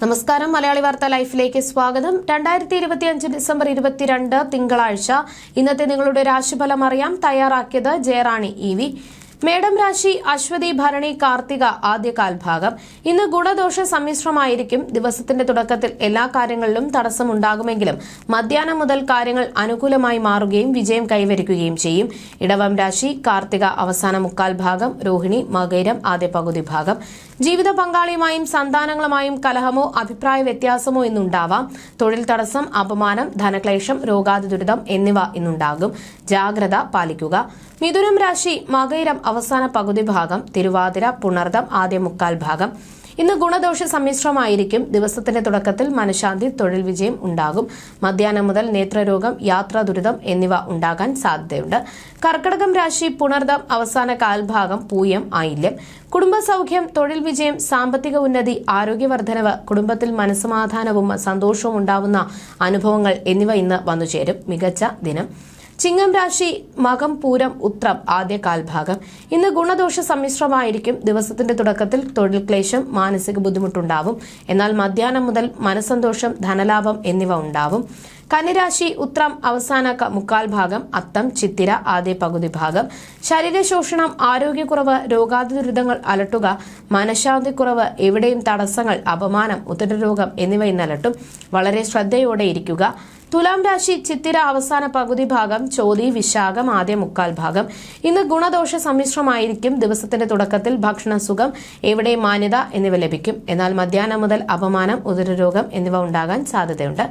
നമസ്കാരം. മലയാളി വാർത്ത ലൈഫിലേക്ക് സ്വാഗതം. 2025 ഡിസംബർ 22 തിങ്കളാഴ്ച ഇന്നത്തെ നിങ്ങളുടെ രാശിഫലം അറിയാം. തയ്യാറാക്കിയത് ജയറാണി EV. മേടം രാശി അശ്വതി ഭരണി കാർത്തിക ആദ്യകാൽ ഭാഗം. ഇന്ന് ഗുണദോഷ സമ്മിശ്രമായിരിക്കും. ദിവസത്തിന്റെ തുടക്കത്തിൽ എല്ലാ കാര്യങ്ങളിലും തടസ്സമുണ്ടാകുമെങ്കിലും മധ്യാഹ്നം മുതൽ കാര്യങ്ങൾ അനുകൂലമായി മാറുകയും വിജയം കൈവരിക്കുകയും ചെയ്യും. ഇടവം രാശി കാർത്തിക അവസാന മുക്കാൽ ഭാഗം, രോഹിണി മകയിരം ആദ്യ പകുതി ഭാഗം. ജീവിത പങ്കാളിയുമായും സന്താനങ്ങളുമായും കലഹമോ അഭിപ്രായ വ്യത്യാസമോ ഇന്നുണ്ടാവാം. തൊഴിൽ തടസ്സം, അപമാനം, ധനക്ലേശം, രോഗാതി ദുരിതം എന്നിവ ഇന്നുണ്ടാകും. ജാഗ്രത പാലിക്കുക. മിഥുനം രാശി മകയിരം അവസാന പകുതി ഭാഗം, തിരുവാതിര പുണർദം ആദ്യ മുക്കാൽ ഭാഗം. ഇന്ന് ഗുണദോഷ സമ്മിശ്രമായിരിക്കും. ദിവസത്തിന്റെ തുടക്കത്തിൽ മനഃശാന്തി, തൊഴിൽ വിജയം ഉണ്ടാകും. മധ്യാഹ്നം മുതൽ നേത്രരോഗം, യാത്രാ ദുരിതം എന്നിവ ഉണ്ടാകാൻ സാധ്യതയുണ്ട്. കർക്കടകം രാശി പുണർദം അവസാന കാൽഭാഗം, പൂയം ആയില്യം. കുടുംബസൗഖ്യം, തൊഴിൽ വിജയം, സാമ്പത്തിക ഉന്നതി, ആരോഗ്യവർദ്ധനവ്, കുടുംബത്തിൽ മനസ്സമാധാനവും സന്തോഷവും ഉണ്ടാവുന്ന അനുഭവങ്ങൾ എന്നിവ ഇന്ന് വന്നുചേരും. മികച്ച ദിനം. ചിങ്ങം രാശി മകം പൂരം ഉത്രം ആദ്യ കാൽഭാഗം. ഇന്ന് ഗുണദോഷ സമ്മിശ്രമായിരിക്കും. ദിവസത്തിന്റെ തുടക്കത്തിൽ തൊഴിൽ ക്ലേശം, മാനസിക ബുദ്ധിമുട്ടുണ്ടാവും. എന്നാൽ മധ്യാഹ്നം മുതൽ മനസ്സന്തോഷം, ധനലാഭം എന്നിവ ഉണ്ടാവും. കന്നിരാശി ഉത്രം അവസാന മുക്കാൽ ഭാഗം, അത്തം ചിത്തിര ആദ്യ പകുതി ഭാഗം. ശരീരശോഷണം, ആരോഗ്യക്കുറവ്, രോഗാതി ദുരിതങ്ങൾ അലട്ടുക, മനഃശാന്തിക്കുറവ്, എവിടെയും തടസ്സങ്ങൾ, അപമാനം, ഉദരരോഗം എന്നിവ ഇന്നലട്ടും. വളരെ ശ്രദ്ധയോടെ ഇരിക്കുക. തുലാം രാശി ചിത്തിര അവസാന പകുതി ഭാഗം, ചോതി വിശാഖം ആദ്യ മുക്കാൽ ഭാഗം. ഇന്ന് ഗുണദോഷ സമ്മിശ്രമായിരിക്കും. ദിവസത്തിന്റെ തുടക്കത്തിൽ ഭക്ഷണസുഖം, എവിടെ മാന്യത എന്നിവ ലഭിക്കും. എന്നാൽ മധ്യാഹ്നം മുതൽ അപമാനം, ഉദരരോഗം എന്നിവ ഉണ്ടാകാൻ സാധ്യതയുണ്ട്.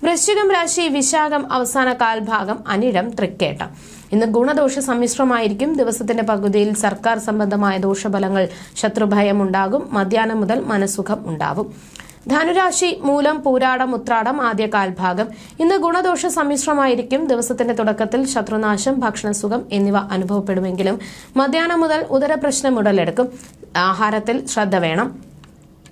വൃശ്ചികം രാശി വിശാഖം അവസാന കാൽഭാഗം, അനിഴം തൃക്കേട്ടം. ഇന്ന് ഗുണദോഷ സമ്മിശ്രമായിരിക്കും. ദിവസത്തിന്റെ പകുതിയിൽ സർക്കാർ സംബന്ധമായ ദോഷഫലങ്ങൾ, ശത്രുഭയം ഉണ്ടാകും. മധ്യാഹ്നം മുതൽ മനസുഖം ഉണ്ടാവും. ധനുരാശി മൂലം പൂരാടം ഉത്രാടം ആദ്യ കാൽഭാഗം. ഇന്ന് ഗുണദോഷ സമ്മിശ്രമായിരിക്കും. ദിവസത്തിന്റെ തുടക്കത്തിൽ ശത്രുനാശം, ഭക്ഷണസുഖം എന്നിവ അനുഭവപ്പെടുമെങ്കിലും മധ്യാഹ്നം മുതൽ ഉദരപ്രശ്നം ഉടലെടുക്കും. ആഹാരത്തിൽ ശ്രദ്ധ വേണം.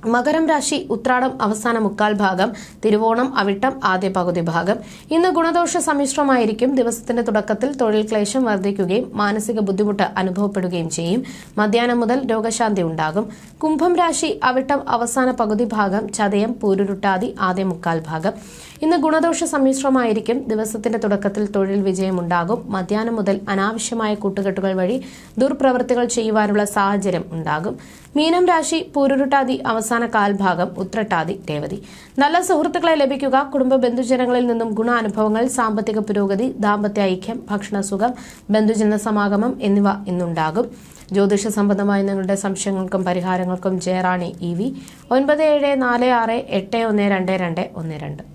മകരം രാശി ഉത്രാടം അവസാന മുക്കാൽ ഭാഗം, തിരുവോണം അവിട്ടം ആദ്യ പകുതി ഭാഗം. ഇന്ന് ഗുണദോഷ സമ്മിശ്രമായിരിക്കും. ദിവസത്തിന്റെ തുടക്കത്തിൽ തൊഴിൽ ക്ലേശം വർദ്ധിക്കുകയും മാനസിക ബുദ്ധിമുട്ട് അനുഭവപ്പെടുകയും ചെയ്യും. മധ്യാഹ്നം മുതൽ രോഗശാന്തി ഉണ്ടാകും. കുംഭം രാശി അവിട്ടം അവസാന പകുതി ഭാഗം, ചതയം പൂരുരുട്ടാതി ആദ്യ മുക്കാൽ ഭാഗം. ഇന്ന് ഗുണദോഷ സമ്മിശ്രമായിരിക്കും. ദിവസത്തിന്റെ തുടക്കത്തിൽ തൊഴിൽ വിജയമുണ്ടാകും. മധ്യാഹ്നം മുതൽ അനാവശ്യമായ കൂട്ടുകെട്ടുകൾ വഴി ദുർപ്രവൃത്തികൾ ചെയ്യുവാനുള്ള സാഹചര്യം ഉണ്ടാകും. മീനം രാശി പൂരുരുട്ടാതി അവസാന കാൽഭാഗം, ഉത്രട്ടാതി രേവതി. നല്ല സുഹൃത്തുക്കളെ ലഭിക്കുക. കുടുംബ ബന്ധുജനങ്ങളിൽ നിന്നും ഗുണാനുഭവങ്ങൾ, സാമ്പത്തിക പുരോഗതി, ദാമ്പത്യ ഐക്യം, ഭക്ഷണസുഖം, ബന്ധുജന സമാഗമം എന്നിവ ഇന്നുണ്ടാകും. ജ്യോതിഷ സംബന്ധമായ നിങ്ങളുടെ സംശയങ്ങൾക്കും പരിഹാരങ്ങൾക്കും ജയറാണി EV 9746812212.